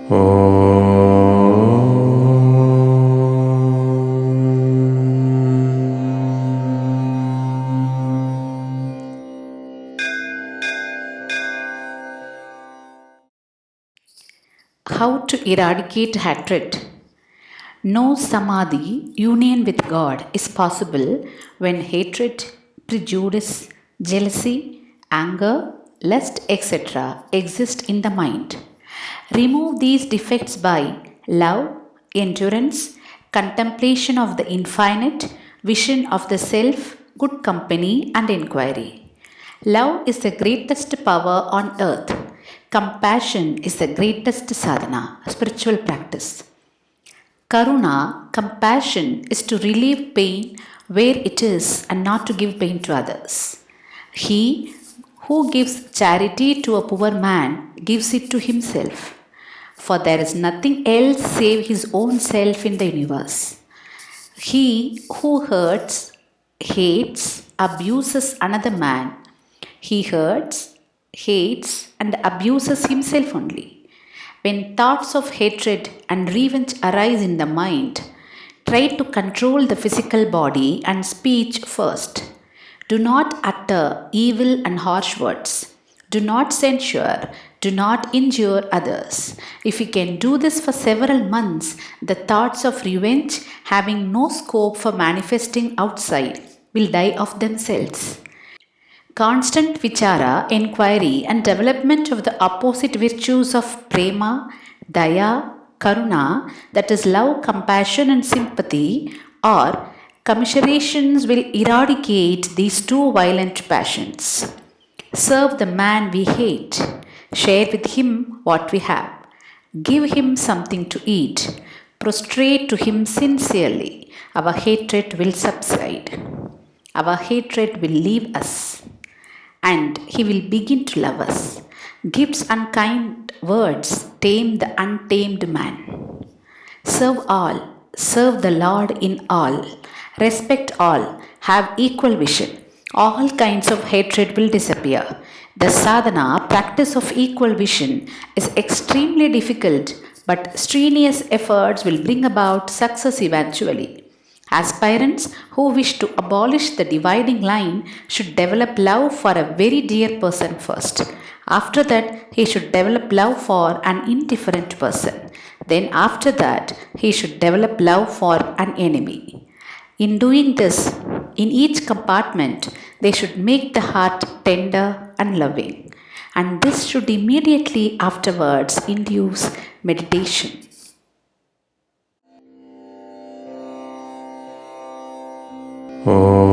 How to eradicate hatred? No samadhi, union with God, is possible when hatred, prejudice, jealousy, anger, lust, etc. exist in the mind. Remove these defects by love, endurance, contemplation of the infinite, vision of the self, good company, and inquiry. Love is the greatest power on earth. Compassion is the greatest sadhana, spiritual practice. Karuna, compassion, is to relieve pain where it is and not to give pain to others. He who gives charity to a poor man gives it to himself, for there is nothing else save his own self in the universe. He who hurts, hates, abuses another man, he hurts, hates, and abuses himself only. When thoughts of hatred and revenge arise in the mind, try to control the physical body and speech first. Do not utter evil and harsh words. Do not censure. Do not injure others. If you can do this for several months, the thoughts of revenge, having no scope for manifesting outside, will die of themselves. Constant vichara, inquiry, and development of the opposite virtues of prema, daya, karuna, that is, love, compassion, and sympathy, or commiserations, will eradicate these two violent passions. Serve the man we hate, share with him what we have, give him something to eat, prostrate to him sincerely. Our hatred will subside. Our hatred will leave us and he will begin to love us. Gifts and kind words tame the untamed man. Serve all, serve the Lord in all, respect all, have equal vision. All kinds of hatred will disappear. The sadhana, practice of equal vision, is extremely difficult, but strenuous efforts will bring about success eventually. Aspirants who wish to abolish the dividing line should develop love for a very dear person first. After that, he should develop love for an indifferent person. Then, after that, he should develop love for an enemy. In doing this, in each compartment, they should make the heart tender and loving. And this should immediately afterwards induce meditation. Oh.